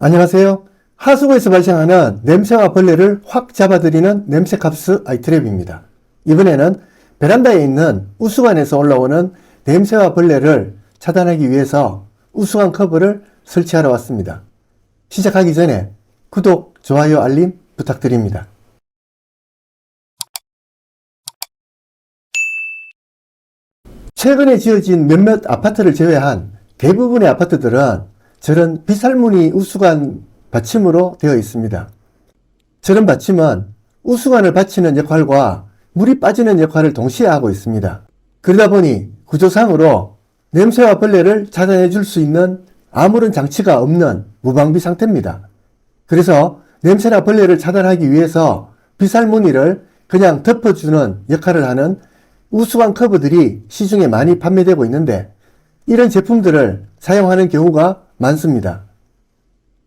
안녕하세요. 하수구에서 발생하는 냄새와 벌레를 확 잡아들이는 냄새캅스 아이트랩입니다. 이번에는 베란다에 있는 우수관에서 올라오는 냄새와 벌레를 차단하기 위해서 우수관 커버를 설치하러 왔습니다. 시작하기 전에 구독, 좋아요, 알림 부탁드립니다. 최근에 지어진 몇몇 아파트를 제외한 대부분의 아파트들은 저런 비살무늬 우수관 받침으로 되어 있습니다. 저런 받침은 우수관을 받치는 역할과 물이 빠지는 역할을 동시에 하고 있습니다. 그러다 보니 구조상으로 냄새와 벌레를 차단해 줄 수 있는 아무런 장치가 없는 무방비 상태입니다. 그래서 냄새나 벌레를 차단하기 위해서 비살무늬를 그냥 덮어주는 역할을 하는 우수관 커버들이 시중에 많이 판매되고 있는데 이런 제품들을 사용하는 경우가 많습니다.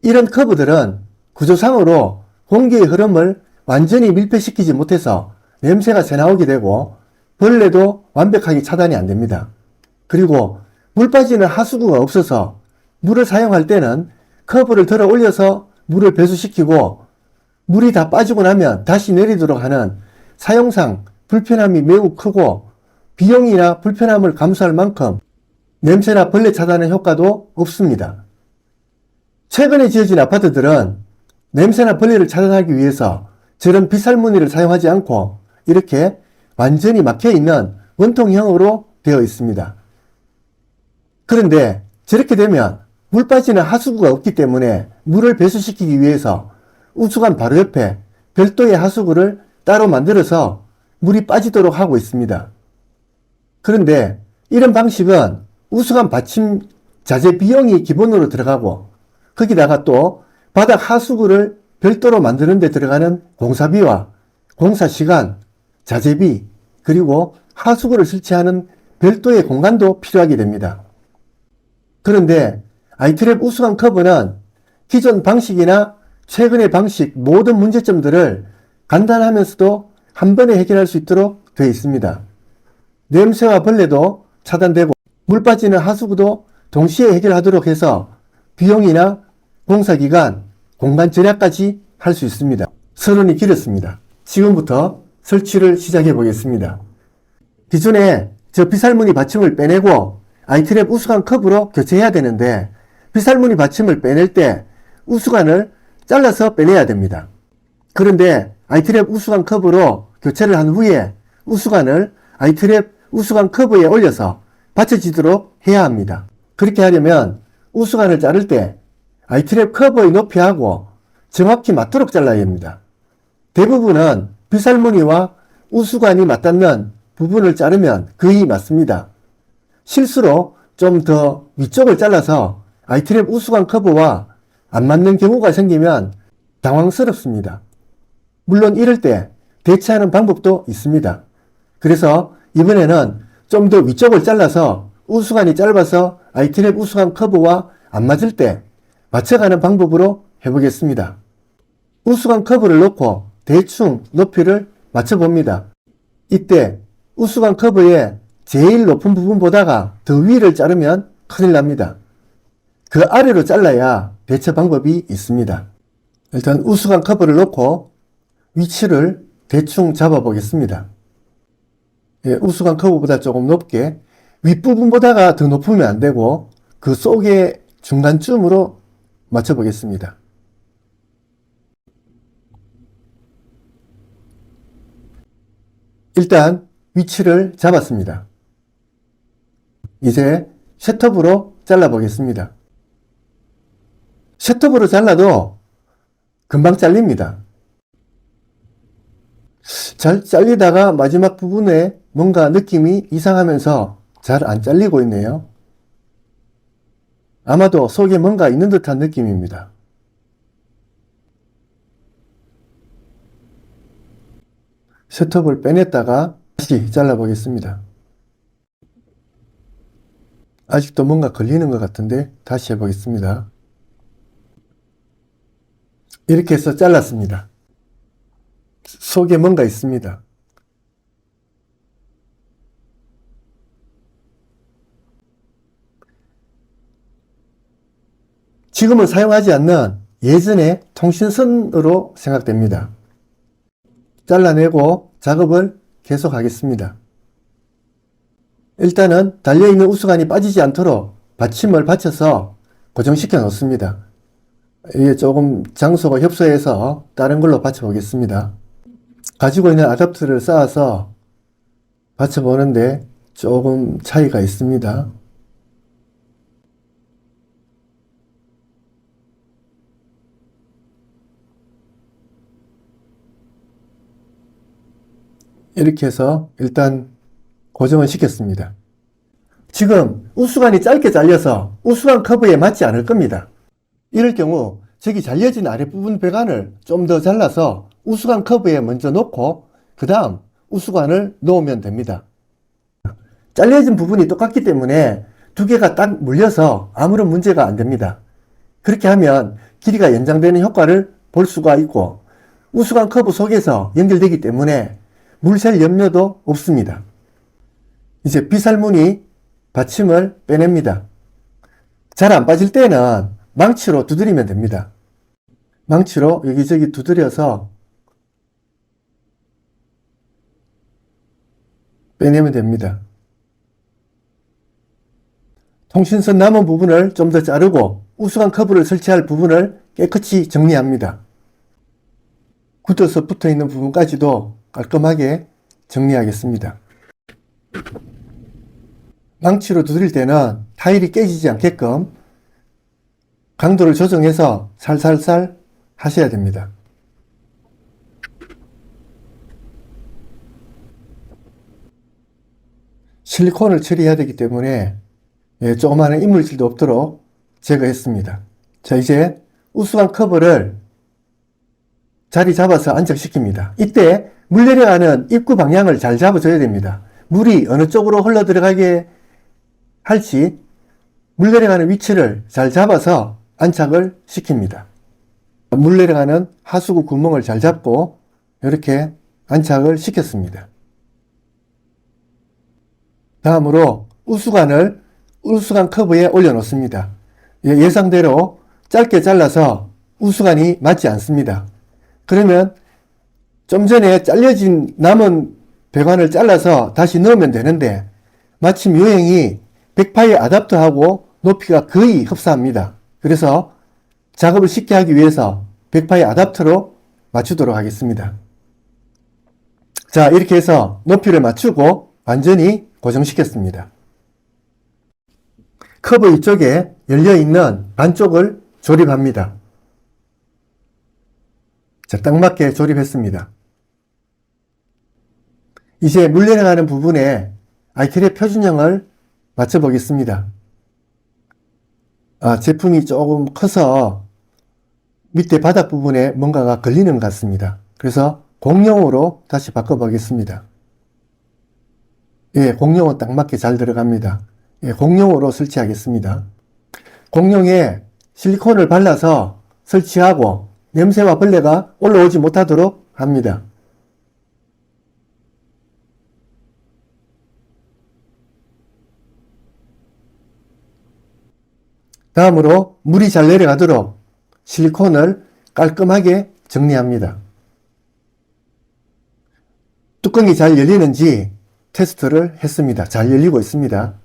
이런 커버들은 구조상으로 공기의 흐름을 완전히 밀폐시키지 못해서 냄새가 새나오게 되고 벌레도 완벽하게 차단이 안 됩니다. 그리고 물 빠지는 하수구가 없어서 물을 사용할 때는 커버를 들어 올려서 물을 배수시키고 물이 다 빠지고 나면 다시 내리도록 하는 사용상 불편함이 매우 크고 비용이나 불편함을 감수할 만큼 냄새나 벌레 차단의 효과도 없습니다. 최근에 지어진 아파트들은 냄새나 벌레를 차단하기 위해서 저런 비살무늬를 사용하지 않고 이렇게 완전히 막혀있는 원통형으로 되어 있습니다. 그런데 저렇게 되면 물 빠지는 하수구가 없기 때문에 물을 배수시키기 위해서 우수관 바로 옆에 별도의 하수구를 따로 만들어서 물이 빠지도록 하고 있습니다. 그런데 이런 방식은 우수관 받침 자재 비용이 기본으로 들어가고 거기다가 또 바닥 하수구를 별도로 만드는 데 들어가는 공사비와 공사시간, 자재비, 그리고 하수구를 설치하는 별도의 공간도 필요하게 됩니다. 그런데 아이트랩 우수관 커버는 기존 방식이나 최근의 방식 모든 문제점들을 간단하면서도 한 번에 해결할 수 있도록 되어 있습니다. 냄새와 벌레도 차단되고 물 빠지는 하수구도 동시에 해결하도록 해서 비용이나 공사기간, 공간 절약까지 할 수 있습니다. 서론이 길었습니다. 지금부터 설치를 시작해 보겠습니다. 기존에 저 비살무늬 받침을 빼내고 아이트랩 우수관 커브로 교체해야 되는데 비살무늬 받침을 빼낼 때 우수관을 잘라서 빼내야 됩니다. 그런데 아이트랩 우수관 커브로 교체를 한 후에 우수관을 아이트랩 우수관 커브에 올려서 받쳐지도록 해야 합니다. 그렇게 하려면 우수관을 자를 때 아이트랩 커버의 높이하고 정확히 맞도록 잘라야 합니다. 대부분은 비살무늬와 우수관이 맞닿는 부분을 자르면 거의 맞습니다. 실수로 좀 더 위쪽을 잘라서 아이트랩 우수관 커버와 안 맞는 경우가 생기면 당황스럽습니다. 물론 이럴 때 대체하는 방법도 있습니다. 그래서 이번에는 좀 더 위쪽을 잘라서 우수관이 짧아서 아이트랩 우수관 커버와 안 맞을 때 맞춰가는 방법으로 해보겠습니다. 우수관 커버를 놓고 대충 높이를 맞춰봅니다. 이때 우수관 커버의 제일 높은 부분보다가 더 위를 자르면 큰일 납니다. 그 아래로 잘라야 대처 방법이 있습니다. 일단 우수관 커버를 놓고 위치를 대충 잡아 보겠습니다. 우수관 커버보다 조금 높게 윗부분보다가 더 높으면 안 되고 그 속의 중간쯤으로 맞춰 보겠습니다. 일단 위치를 잡았습니다. 이제 셋톱으로 잘라 보겠습니다. 셋톱으로 잘라도 금방 잘립니다. 잘 잘리다가 마지막 부분에 뭔가 느낌이 이상하면서 잘 안 잘리고 있네요. 아마도 속에 뭔가 있는 듯한 느낌입니다. 셋톱을 빼냈다가 다시 잘라 보겠습니다. 아직도 뭔가 걸리는 것 같은데 다시 해보겠습니다. 이렇게 해서 잘랐습니다. 속에 뭔가 있습니다. 지금은 사용하지 않는 예전의 통신선으로 생각됩니다. 잘라내고 작업을 계속하겠습니다. 일단은 달려있는 우수관이 빠지지 않도록 받침을 받쳐서 고정시켜 놓습니다. 이게 조금 장소가 협소해서 다른 걸로 받쳐 보겠습니다. 가지고 있는 아답터를 쌓아서 받쳐 보는데 조금 차이가 있습니다. 이렇게 해서 일단 고정을 시켰습니다. 지금 우수관이 짧게 잘려서 우수관 커브에 맞지 않을 겁니다. 이럴 경우 저기 잘려진 아랫부분 배관을 좀 더 잘라서 우수관 커브에 먼저 놓고 그 다음 우수관을 놓으면 됩니다. 잘려진 부분이 똑같기 때문에 두 개가 딱 물려서 아무런 문제가 안 됩니다. 그렇게 하면 길이가 연장되는 효과를 볼 수가 있고 우수관 커브 속에서 연결되기 때문에 물샐 염려도 없습니다. 이제 비살무늬 받침을 빼냅니다. 잘 안 빠질 때는 망치로 두드리면 됩니다. 망치로 여기저기 두드려서 빼내면 됩니다. 통신선 남은 부분을 좀 더 자르고 우수관 커브를 설치할 부분을 깨끗이 정리합니다. 굳어서 붙어 있는 부분까지도 깔끔하게 정리하겠습니다. 망치로 두드릴 때는 타일이 깨지지 않게끔 강도를 조정해서 살살살 하셔야 됩니다. 실리콘을 처리해야 되기 때문에 조그마한 이물질도 없도록 제거했습니다. 자, 이제 우수관 커버를 자리 잡아서 안착시킵니다. 이때 물 내려가는 입구 방향을 잘 잡아줘야 됩니다. 물이 어느 쪽으로 흘러 들어가게 할지 물 내려가는 위치를 잘 잡아서 안착을 시킵니다. 물 내려가는 하수구 구멍을 잘 잡고 이렇게 안착을 시켰습니다. 다음으로 우수관 커브에 올려놓습니다. 예상대로 짧게 잘라서 우수관이 맞지 않습니다. 그러면 좀 전에 잘려진 남은 배관을 잘라서 다시 넣으면 되는데 마침 유형이 100파이 아답터하고 높이가 거의 흡사합니다. 그래서 작업을 쉽게 하기 위해서 100파이 아답터로 맞추도록 하겠습니다. 자, 이렇게 해서 높이를 맞추고 완전히 고정시켰습니다. 커브 이쪽에 열려있는 반쪽을 조립합니다. 자, 딱 맞게 조립했습니다. 이제 물 내려가는 부분에 아이크랩 표준형을 맞춰 보겠습니다. 제품이 조금 커서 밑에 바닥 부분에 뭔가가 걸리는 것 같습니다. 그래서 공용으로 다시 바꿔 보겠습니다. 예, 공용은 딱 맞게 잘 들어갑니다. 예, 공용으로 설치하겠습니다. 공용에 실리콘을 발라서 설치하고 냄새와 벌레가 올라오지 못하도록 합니다. 다음으로 물이 잘 내려가도록 실리콘을 깔끔하게 정리합니다. 뚜껑이 잘 열리는지 테스트를 했습니다. 잘 열리고 있습니다.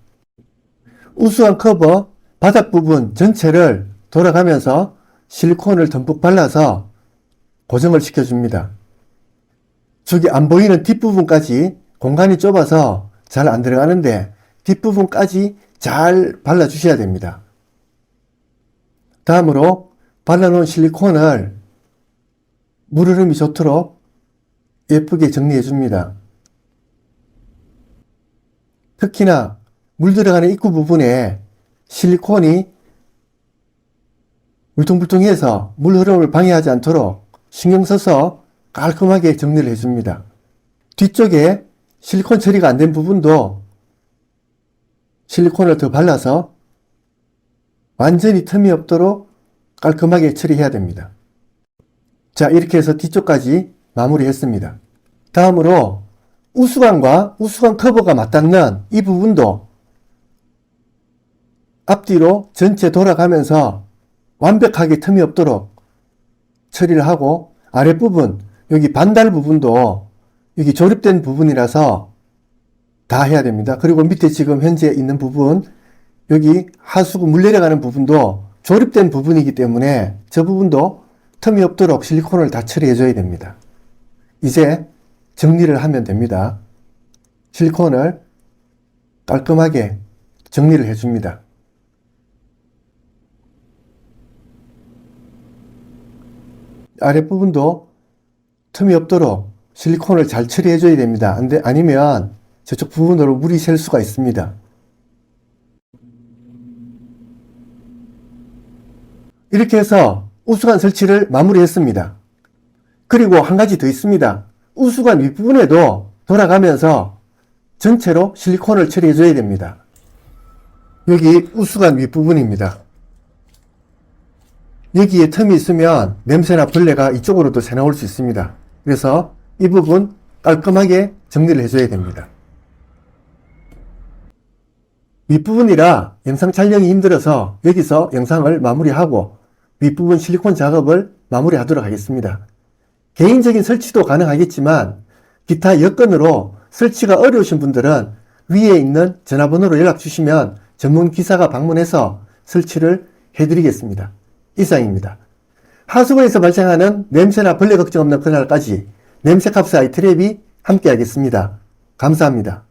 우수한 커버 바닥 부분 전체를 돌아가면서 실리콘을 듬뿍 발라서 고정을 시켜줍니다. 저기 안 보이는 뒷부분까지 공간이 좁아서 잘 안 들어가는데 뒷부분까지 잘 발라주셔야 됩니다. 다음으로 발라놓은 실리콘을 물 흐름이 좋도록 예쁘게 정리해 줍니다. 특히나 물 들어가는 입구 부분에 실리콘이 울퉁불퉁해서 물 흐름을 방해하지 않도록 신경 써서 깔끔하게 정리를 해줍니다. 뒤쪽에 실리콘 처리가 안 된 부분도 실리콘을 더 발라서 완전히 틈이 없도록 깔끔하게 처리해야 됩니다. 자, 이렇게 해서 뒤쪽까지 마무리했습니다. 다음으로 우수관과 우수관 커버가 맞닿는 이 부분도 앞뒤로 전체 돌아가면서 완벽하게 틈이 없도록 처리를 하고 아랫부분, 여기 반달 부분도 여기 조립된 부분이라서 다 해야 됩니다. 그리고 밑에 지금 현재 있는 부분, 여기 하수구 물 내려가는 부분도 조립된 부분이기 때문에 저 부분도 틈이 없도록 실리콘을 다 처리해 줘야 됩니다. 이제 정리를 하면 됩니다. 실리콘을 깔끔하게 정리를 해줍니다. 아랫부분도 틈이 없도록 실리콘을 잘 처리해 줘야 됩니다. 아니면 저쪽 부분으로 물이 셀 수가 있습니다. 이렇게 해서 우수관 설치를 마무리했습니다. 그리고 한 가지 더 있습니다. 우수관 윗부분에도 돌아가면서 전체로 실리콘을 처리해 줘야 됩니다. 여기 우수관 윗부분입니다. 여기에 틈이 있으면 냄새나 벌레가 이쪽으로도 새나올 수 있습니다. 그래서 이 부분 깔끔하게 정리를 해줘야 됩니다. 윗부분이라 영상 촬영이 힘들어서 여기서 영상을 마무리하고 윗부분 실리콘 작업을 마무리하도록 하겠습니다. 개인적인 설치도 가능하겠지만 기타 여건으로 설치가 어려우신 분들은 위에 있는 전화번호로 연락 주시면 전문 기사가 방문해서 설치를 해드리겠습니다. 이상입니다. 하수구에서 발생하는 냄새나 벌레 걱정 없는 그날까지 냄새캅스 아이트랩이 함께하겠습니다. 감사합니다.